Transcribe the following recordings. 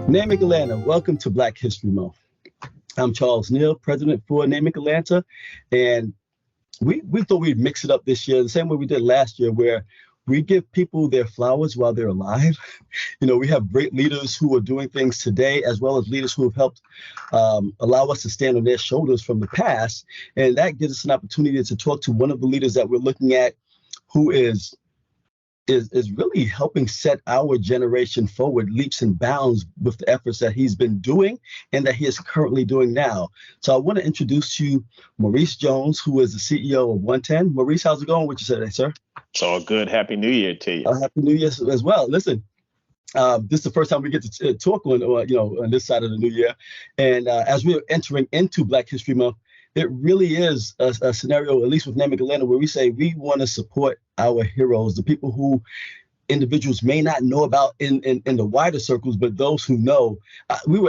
NAMIC Atlanta, welcome to Black History Month. I'm Charles Neal, president for NAMIC Atlanta, and we thought we'd mix it up this year the same way we did last year, where we give people their flowers while they're alive. We have great leaders who are doing things today, as well as leaders who have helped allow us to stand on their shoulders from the past. And that gives us an opportunity to talk to one of the leaders that we're looking at, who is really helping set our generation forward leaps and bounds with the efforts that he's been doing and that he is currently doing now. So I want to introduce to you Maurice Jones, who is the CEO of 110. Maurice, how's it going? What you say today, sir? It's all good. Happy New Year to you. Happy New Year as well. Listen, this is the first time we get to talk on this side of the new year. And as we're entering into Black History Month, it really is a scenario, at least with NAMIC Atlanta, where we say we want to support our heroes, the people who individuals may not know about in the wider circles, but those who know. When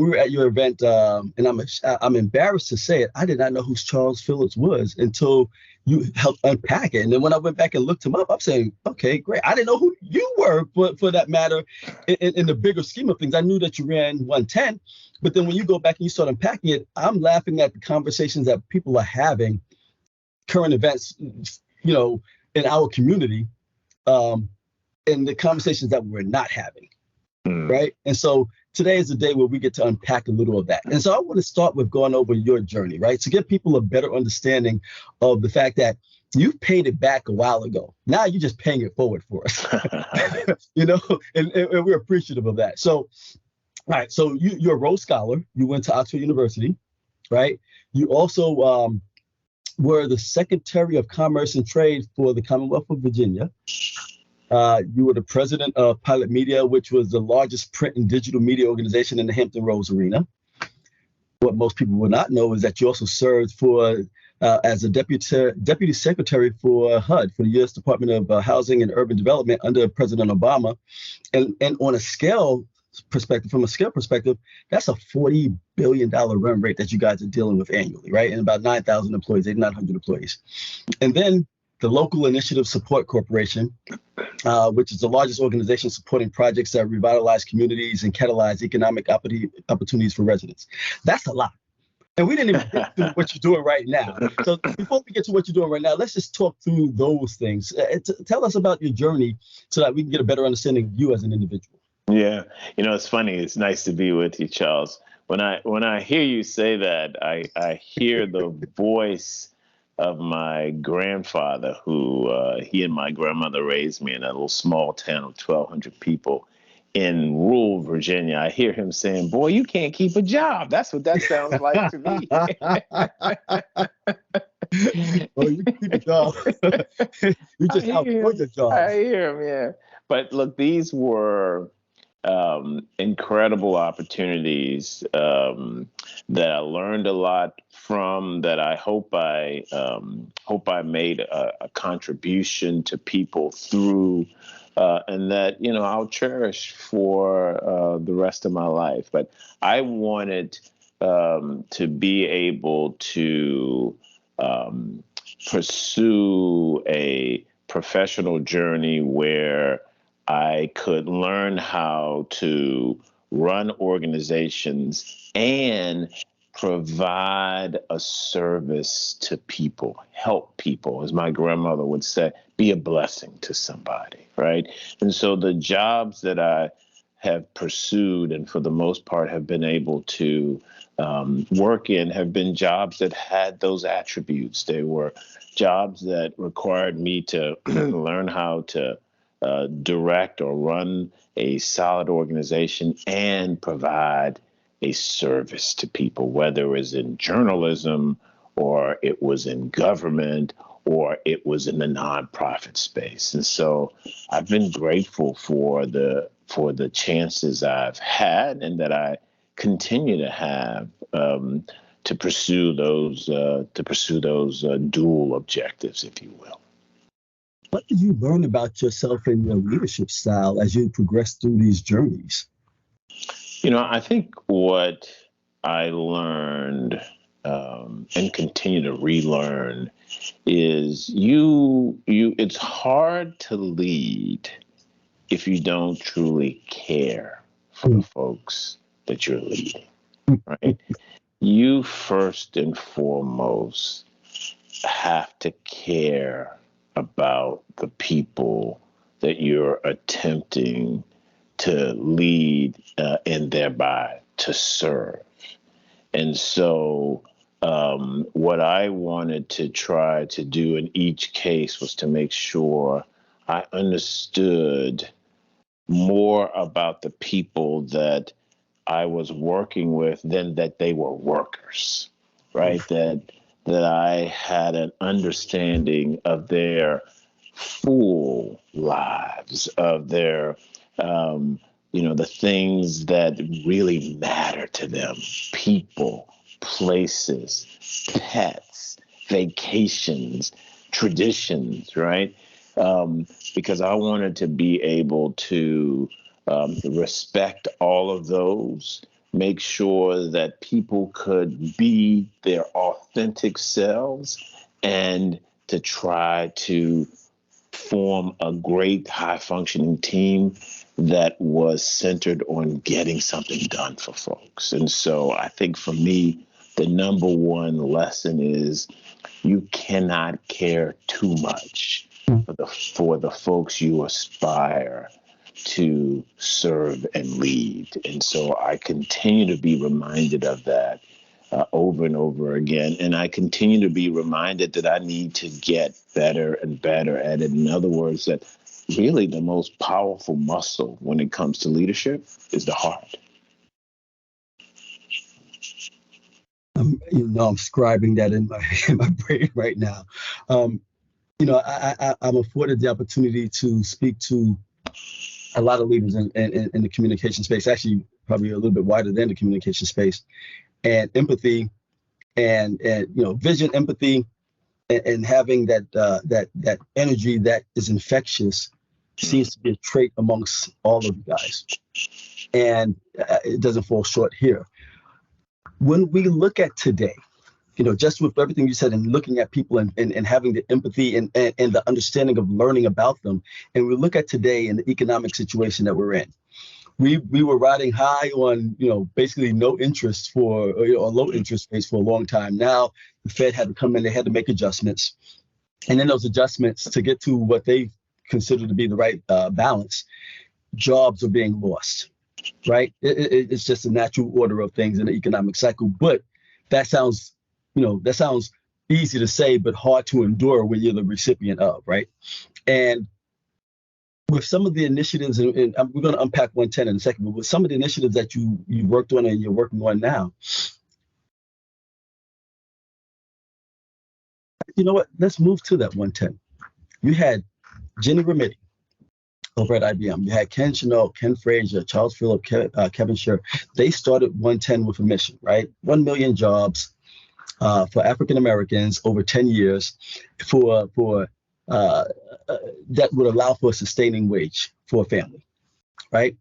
we were at your event, and I'm embarrassed to say it, I did not know who Charles Phillips was until you helped unpack it. And then when I went back and looked him up, I'm saying, okay, great. I didn't know who you were, for that matter, in the bigger scheme of things. I knew that you ran 110, but then when you go back and you start unpacking it, I'm laughing at the conversations that people are having, current events, in our community, and the conversations that we're not having, right? And so today is the day where we get to unpack a little of that. And so I want to start with going over your journey, right? To give people a better understanding of the fact that you've paid it back a while ago. Now you're just paying it forward for us, and we're appreciative of that. So, all right, so you're a Rhodes Scholar. You went to Oxford University, right? You also were the Secretary of Commerce and Trade for the Commonwealth of Virginia. You were the president of Pilot Media, which was the largest print and digital media organization in the Hampton Roads arena. What most people will not know is that you also served as a deputy secretary for HUD, for the U.S. Department of Housing and Urban Development under President Obama. And on a scale perspective, that's a $40 billion run rate that you guys are dealing with annually, right? And about 9,000 employees, 8,900 employees. And then the Local Initiative Support Corporation, which is the largest organization supporting projects that revitalize communities and catalyze economic opportunities for residents. That's a lot. And we didn't even get to what you're doing right now. So before we get to what you're doing right now, let's just talk through those things. Tell us about your journey so that we can get a better understanding of you as an individual. Yeah. It's funny. It's nice to be with you, Charles. When I hear you say that, I hear the voice of my grandfather, who he and my grandmother raised me in a little small town of 1,200 people in rural Virginia. I hear him saying, "Boy, you can't keep a job." That's what that sounds like to me. Well, you keep a job. You just output your job. I hear him, yeah. But look, these were incredible opportunities that I learned a lot from, that I hope I made a contribution to people through, and that I'll cherish for the rest of my life. But I wanted to be able to pursue a professional journey where I could learn how to run organizations and provide a service to people, help people, as my grandmother would say, be a blessing to somebody, right? And so the jobs that I have pursued and for the most part have been able to work in have been jobs that had those attributes. They were jobs that required me to learn how to direct or run a solid organization and provide a service to people, whether it was in journalism or it was in government or it was in the nonprofit space. And so I've been grateful for the chances I've had and that I continue to have to pursue those dual objectives, if you will. What did you learn about yourself and your leadership style as you progressed through these journeys? I think what I learned and continue to relearn is it's hard to lead if you don't truly care for the folks that you're leading, right? You first and foremost have to care about the people that you're attempting to lead and thereby to serve. And so, what I wanted to try to do in each case was to make sure I understood more about the people that I was working with than that they were workers, right? That I had an understanding of their full lives, of their, the things that really matter to them: people, places, pets, vacations, traditions, right? Because I wanted to be able to respect all of those, make sure that people could be their authentic selves, and to try to form a great high functioning team that was centered on getting something done for folks. And so I think for me, the number one lesson is you cannot care too much for the folks you aspire to serve and lead. And so I continue to be reminded of that over and over again. And I continue to be reminded that I need to get better and better at it. In other words, that really the most powerful muscle when it comes to leadership is the heart. I'm scribing that in my brain right now. I'm afforded the opportunity to speak to a lot of leaders in the communication space, actually probably a little bit wider than the communication space, and empathy and vision, empathy, and having that energy that is infectious seems to be a trait amongst all of you guys. And it doesn't fall short here. When we look at today, just with everything you said and looking at people and having the empathy and the understanding of learning about them, and we look at today in the economic situation that we're in, we were riding high on, basically no interest or low interest rates for a long time. Now the Fed had to come in, they had to make adjustments. And then those adjustments to get to what they consider to be the right balance, jobs are being lost, right? It's just a natural order of things in the economic cycle. But that sounds easy to say, but hard to endure when you're the recipient of, right? And with some of the initiatives, and we're going to unpack 110 in a second, but with some of the initiatives that you worked on and you're working on now, you know what? Let's move to that 110. You had Jenny Remedy over at IBM. You had Ken Chenault, Ken Frazier, Charles Phillip, Kevin Scher. They started 110 with a mission, right? 1 million jobs for African Americans over 10 years for that would allow for a sustaining wage for a family, right?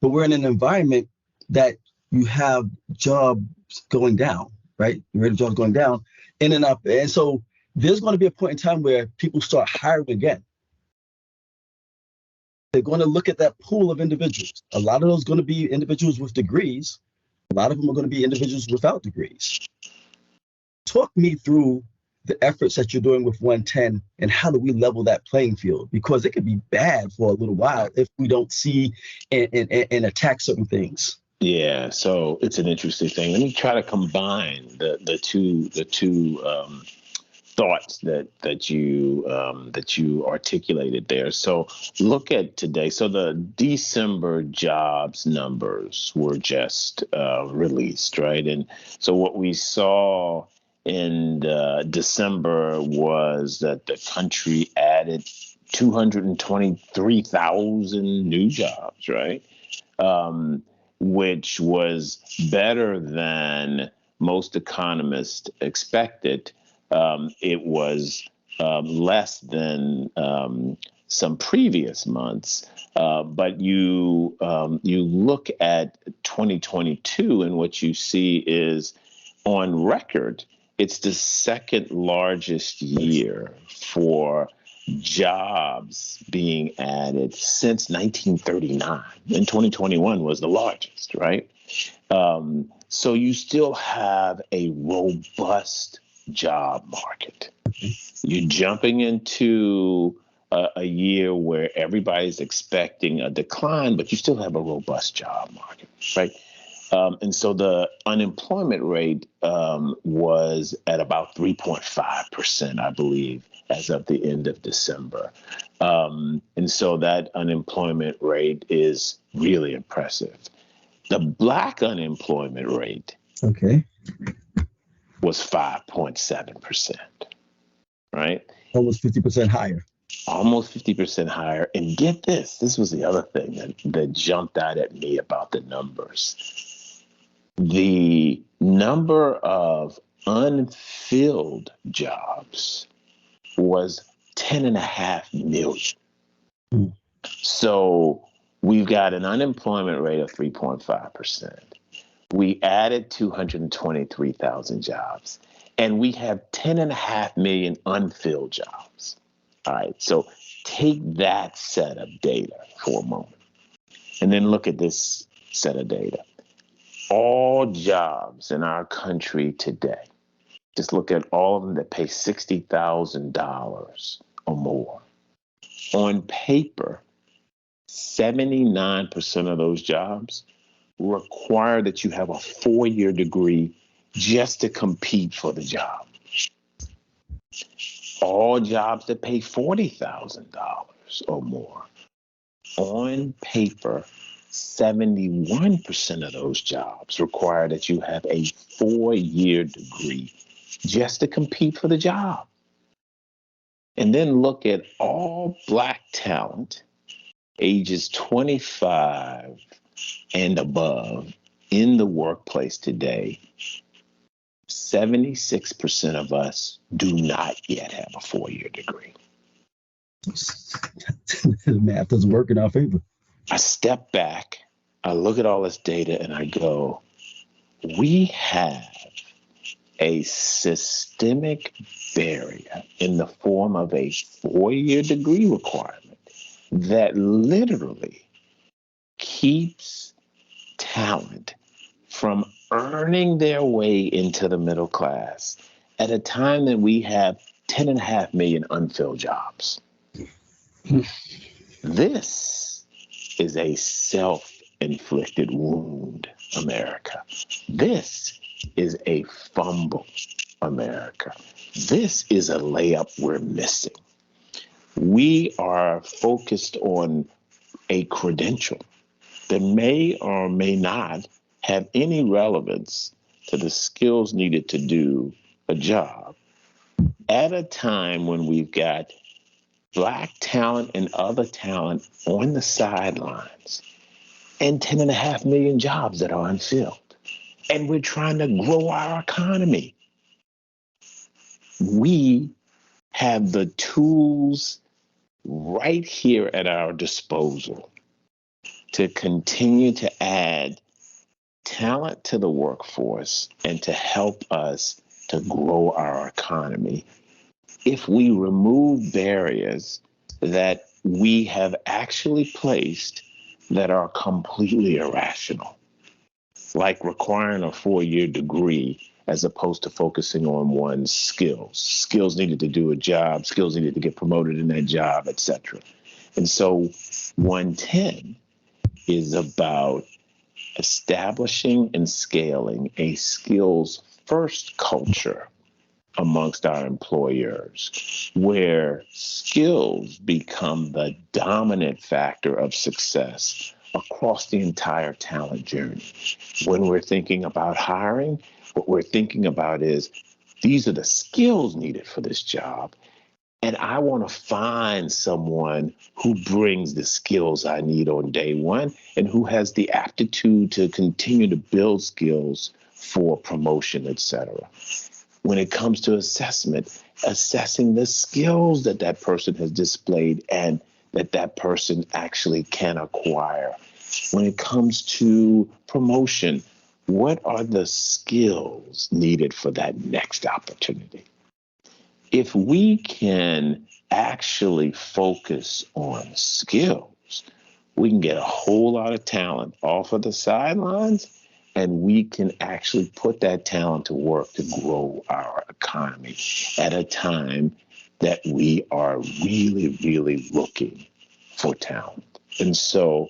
But we're in an environment that you have jobs going down, right? The rate of jobs going down in and up. And so there's going to be a point in time where people start hiring again. They're going to look at that pool of individuals. A lot of those are going to be individuals with degrees. A lot of them are going to be individuals without degrees. Talk me through the efforts that you're doing with 110 and how do we level that playing field? Because it could be bad for a little while if we don't see and attack certain things. Yeah, so it's an interesting thing. Let me try to combine the two thoughts that you articulated there. So look at today. So the December jobs numbers were just released, right? And so what we saw in December was that the country added 223,000 new jobs, right? Which was better than most economists expected. It was less than some previous months. But you look at 2022, and what you see is, on record, it's the second largest year for jobs being added since 1939, and 2021 was the largest, right? So you still have a robust job market. You're jumping into a year where everybody's expecting a decline, but you still have a robust job market, right? And so the unemployment rate was at about 3.5%, I believe, as of the end of December. And so that unemployment rate is really impressive. The Black unemployment rate was 5.7%, right? Almost 50% higher. Almost 50% higher. And get this, this was the other thing that jumped out at me about the numbers. The number of unfilled jobs was 10.5 million. So we've got an unemployment rate of 3.5%. We added 223,000 jobs, and we have 10.5 million unfilled jobs. All right, so take that set of data for a moment, and then look at this set of data. All jobs in our country today, just look at all of them that pay $60,000 or more. On paper, 79% of those jobs require that you have a 4-year degree just to compete for the job. All jobs that pay $40,000 or more, on paper, 71% of those jobs require that you have a 4-year degree just to compete for the job. And then look at all Black talent, ages 25 and above in the workplace today. 76% of us do not yet have a 4-year degree. The math doesn't work in our favor. I step back, I look at all this data, and I go, we have a systemic barrier in the form of a 4-year degree requirement that literally keeps talent from earning their way into the middle class at a time that we have 10.5 million unfilled jobs. This is a self-inflicted wound, America. This is a fumble, America. This is a layup we're missing. We are focused on a credential that may or may not have any relevance to the skills needed to do a job at a time when we've got Black talent and other talent on the sidelines and 10.5 million jobs that are unfilled. And we're trying to grow our economy. We have the tools right here at our disposal to continue to add talent to the workforce and to help us to grow our economy if we remove barriers that we have actually placed that are completely irrational, like requiring a 4-year degree as opposed to focusing on one's skills needed to do a job, skills needed to get promoted in that job, etc. And so 110 is about establishing and scaling a skills first culture amongst our employers, where skills become the dominant factor of success across the entire talent journey. When we're thinking about hiring, what we're thinking about is these are the skills needed for this job. And I want to find someone who brings the skills I need on day one and who has the aptitude to continue to build skills for promotion, et cetera. When it comes to assessment, assessing the skills that that person has displayed and that person actually can acquire. When it comes to promotion, what are the skills needed for that next opportunity? If we can actually focus on skills, we can get a whole lot of talent off of the sidelines, and we can actually put that talent to work to grow our economy at a time that we are really, really looking for talent. And so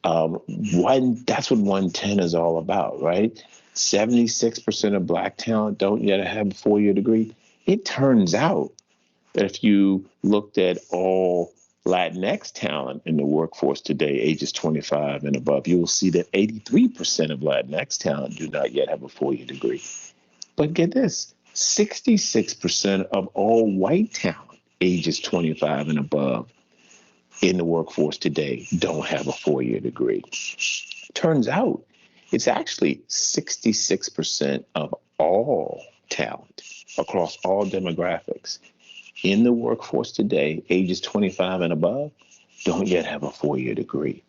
that's what 110 is all about, right? 76% of Black talent don't yet have a 4-year degree. It turns out that if you looked at all Latinx talent in the workforce today, ages 25 and above, you will see that 83% of Latinx talent do not yet have a 4-year degree. But get this, 66% of all white talent, ages 25 and above, in the workforce today don't have a 4-year degree. Turns out it's actually 66% of all talent across all demographics in the workforce today, ages 25 and above, don't yet have a 4-year degree.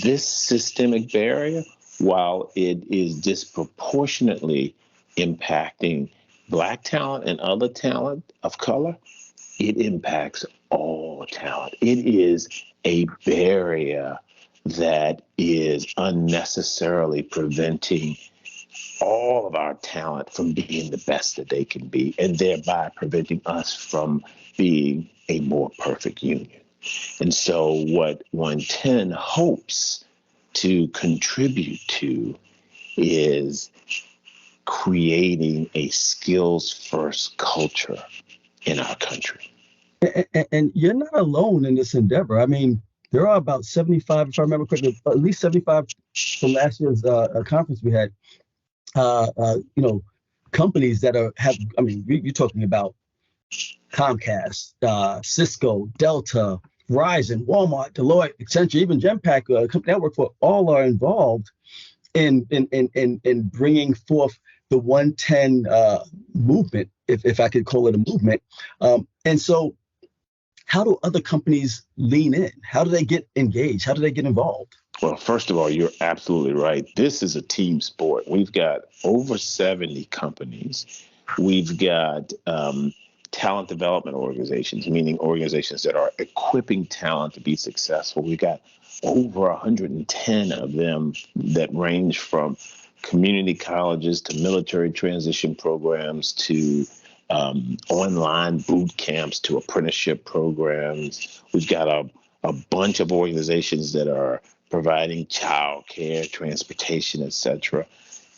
This systemic barrier, while it is disproportionately impacting Black talent and other talent of color, it impacts all talent. It is a barrier that is unnecessarily preventing all of our talent from being the best that they can be, and thereby preventing us from being a more perfect union. And so what 110 hopes to contribute to is creating a skills-first culture in our country. And you're not alone in this endeavor. I mean, there are about 75, if I remember correctly, at least 75 from last year's conference we had, companies that I mean, you're talking about Comcast, Cisco, Delta, Verizon, Walmart, Deloitte, Accenture, even Genpact, a company I work for, all are involved in bringing forth the 110 movement, if I could call it a movement. And so how do other companies lean in? How do they get engaged? How do they get involved? Well, first of all, you're absolutely right. This is a team sport. We've got over 70 companies. We've got talent development organizations, meaning organizations that are equipping talent to be successful. We've got over 110 of them that range from community colleges to military transition programs to online boot camps to apprenticeship programs. We've got a bunch of organizations that are providing childcare, transportation, etc.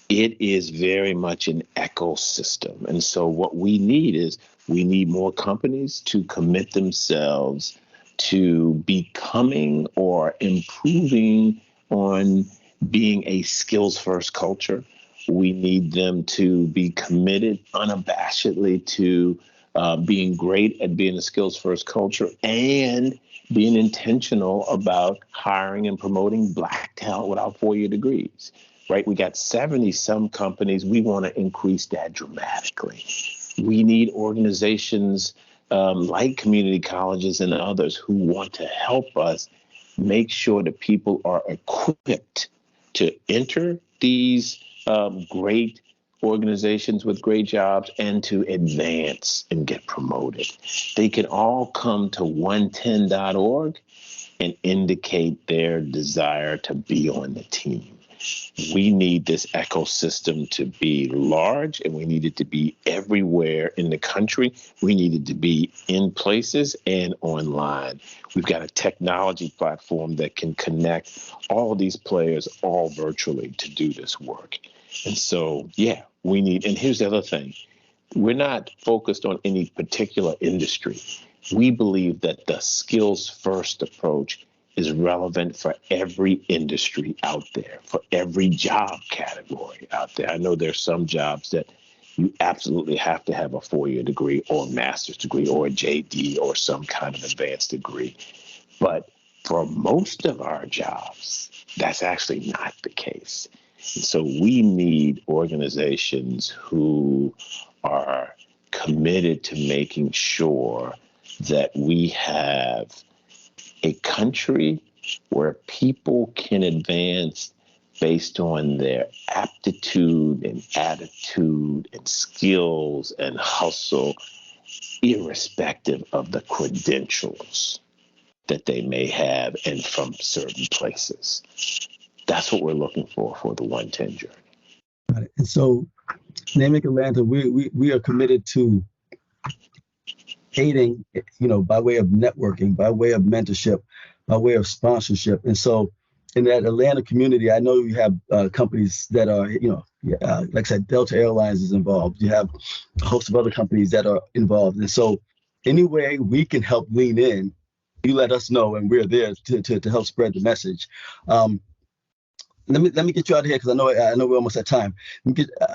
It is very much an ecosystem. And so what we need more companies to commit themselves to becoming or improving on being a skills-first culture. We need them to be committed unabashedly to being great at being a skills-first culture and being intentional about hiring and promoting Black talent without 4-year degrees, right? We got 70 some companies. We want to increase that dramatically. We need organizations like community colleges and others who want to help us make sure that people are equipped to enter these great organizations with great jobs and to advance and get promoted. They can all come to 110.org and indicate their desire to be on the team. We need this ecosystem to be large, and we need it to be everywhere in the country. We need it to be in places and online. We've got a technology platform that can connect all of these players all virtually to do this work. And so, yeah, we need, and here's the other thing. We're not focused on any particular industry. We believe that the skills first approach is relevant for every industry out there, for every job category out there. I know there's some jobs that you absolutely have to have a 4-year degree or a master's degree or a JD or some kind of advanced degree. But for most of our jobs, that's actually not the case. And so we need organizations who are committed to making sure that we have a country where people can advance based on their aptitude and attitude and skills and hustle irrespective of the credentials that they may have and from certain places. That's what we're looking for the 110 journey. Got it. And so, NAMIC Atlanta, we are committed to aiding, by way of networking, by way of mentorship, by way of sponsorship. And so, in that Atlanta community, I know you have companies that are, like I said, Delta Airlines is involved. You have a host of other companies that are involved. And so, any way we can help lean in, you let us know, and we're there to help spread the message. Let me get you out of here because I know we're almost at time.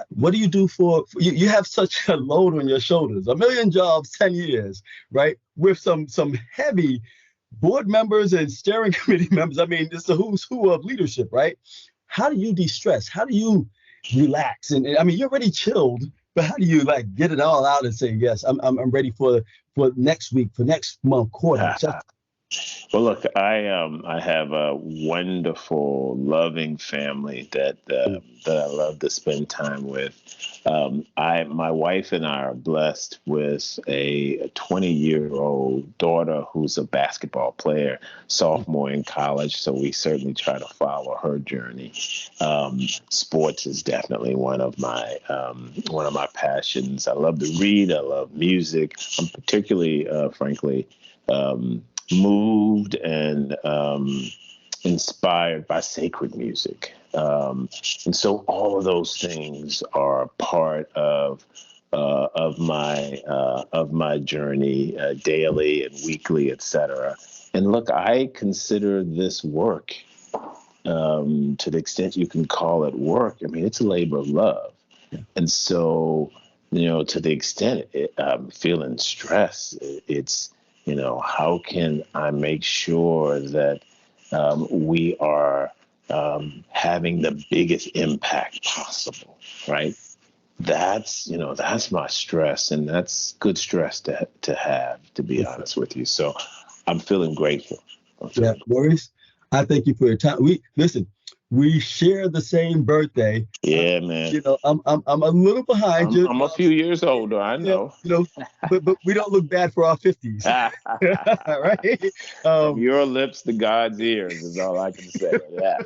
What do you do for you have such a load on your shoulders, 1 million jobs, 10 years, right? With some heavy board members and steering committee members. I mean, it's a who's who of leadership, right? How do you de-stress? How do you relax? And I mean, you're already chilled, but how do you get it all out and say, yes, I'm ready for next week, for next month, quarter? Well, look, I have a wonderful, loving family that I love to spend time with. My wife and I are blessed with a 20-year-old daughter who's a basketball player, sophomore in college. So we certainly try to follow her journey. Sports is definitely one of my passions. I love to read. I love music. I'm particularly, frankly, moved and inspired by sacred music. And so all of those things are part of my journey, daily and weekly, etc. And look, I consider this work, to the extent you can call it work. I mean, it's a labor of love. Yeah. And so, to the extent I'm feeling stress, it's, how can I make sure that we are having the biggest impact possible, right? That's my stress, and that's good stress to have, to be honest with you. So I'm feeling grateful. Maurice, I thank you for your time. We share the same birthday. Yeah, man. I'm a little behind you. I'm a few years older, I know. But we don't look bad for our 50s. Right? From your lips to God's ears is all I can say. Yeah.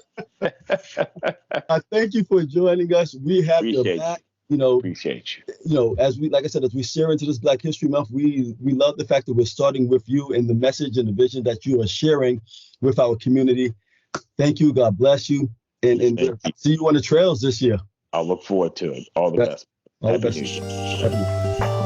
I thank you for joining us. We have your back. Appreciate you. As we share into this Black History Month, we love the fact that we're starting with you and the message and the vision that you are sharing with our community. Thank you. God bless you. And see you on the trails this year. I'll look forward to it. All the best. All the best.